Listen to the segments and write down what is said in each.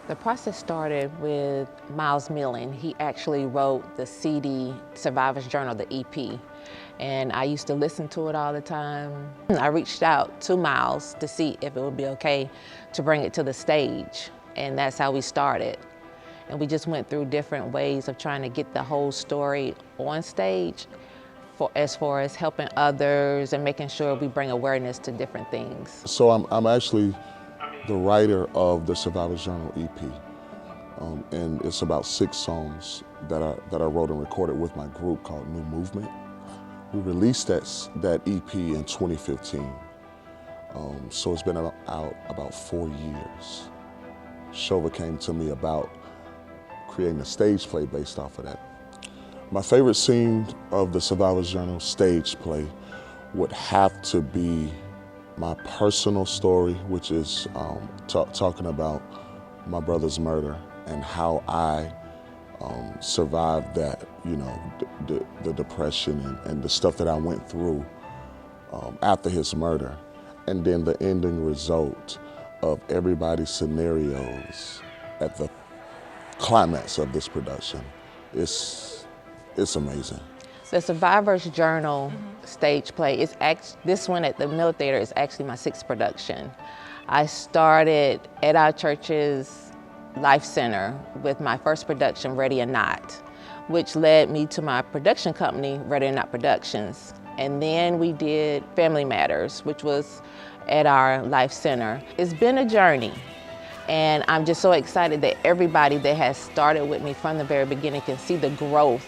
The process started with Miles Millen. He actually wrote the CD, Survivor's Journal, the EP. And I used to listen to it all the time. I reached out to Miles to see if it would be okay to bring it to the stage. And that's how we started. And we just went through different ways of trying to get the whole story on stage as far as helping others and making sure we bring awareness to different things. So I'm actually the writer of the Survivor's Journal EP. And it's about 6 songs that I wrote and recorded with my group called New Movement. We released that EP in 2015. So it's been out about 4 years. Shova came to me about creating a stage play based off of that. My favorite scene of the Survivor's Journal stage play would have to be my personal story, which is talking about my brother's murder and how I survived that, you know, the depression and the stuff that I went through after his murder. And then the ending result of everybody's scenarios at the climax of this production. It's amazing. The Survivor's Journal stage play, this one at the Miller Theater is actually my 6th production. I started at our church's Life Center with my first production, Ready or Not, which led me to my production company, Ready or Not Productions. And then we did Family Matters, which was at our Life Center. It's been a journey. And I'm just so excited that everybody that has started with me from the very beginning can see the growth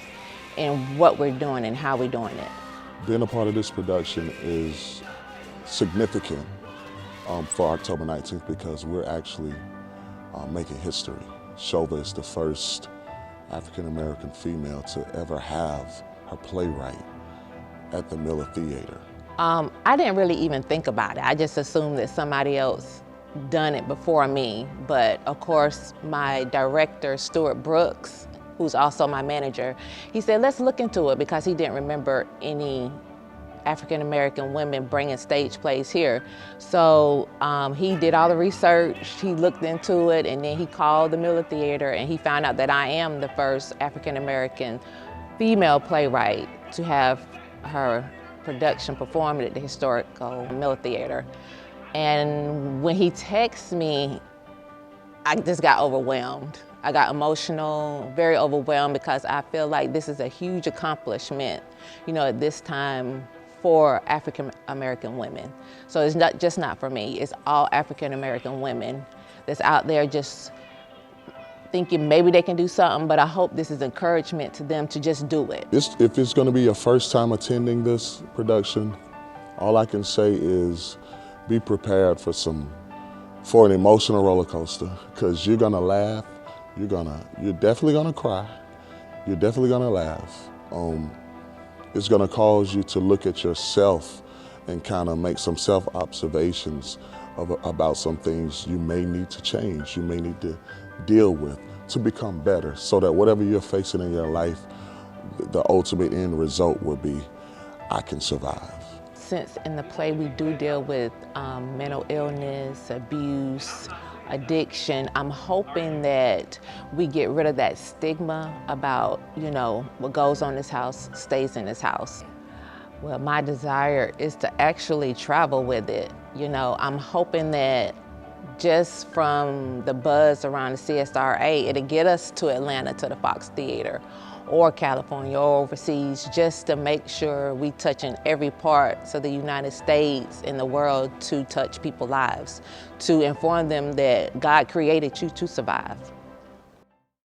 in what we're doing and how we're doing it. Being a part of this production is significant for October 19th because we're actually making history. Shova is the first African-American female to ever have her playwright at the Miller Theater. I didn't really even think about it. I just assumed that somebody else done it before me. But of course, my director, Stuart Brooks, who's also my manager, he said, let's look into it because he didn't remember any African-American women bringing stage plays here. So he did all the research, he looked into it, and then he called the Miller Theater and he found out that I am the first African-American female playwright to have her production performed at the historical Miller Theater. And when he texted me, I just got overwhelmed. I got emotional, very overwhelmed because I feel like this is a huge accomplishment, you know, at this time for African-American women. So it's not for me, it's all African-American women that's out there just thinking maybe they can do something, but I hope this is encouragement to them to just do it. If it's gonna be your first time attending this production, all I can say is be prepared for an emotional roller coaster, because you're gonna laugh, you're definitely gonna cry, you're definitely gonna laugh. It's gonna cause you to look at yourself and kind of make some self-observations about some things you may need to change, you may need to deal with to become better, so that whatever you're facing in your life, the ultimate end result will be, I can survive. Since in the play we do deal with mental illness, abuse, addiction, I'm hoping that we get rid of that stigma about, you know, what goes on in this house stays in this house. Well, my desire is to actually travel with it. You know, I'm hoping that just from the buzz around the CSRA, it'll get us to Atlanta, to the Fox Theater, or California, or overseas, just to make sure we touch in every part of the United States and the world to touch people's lives, to inform them that God created you to survive.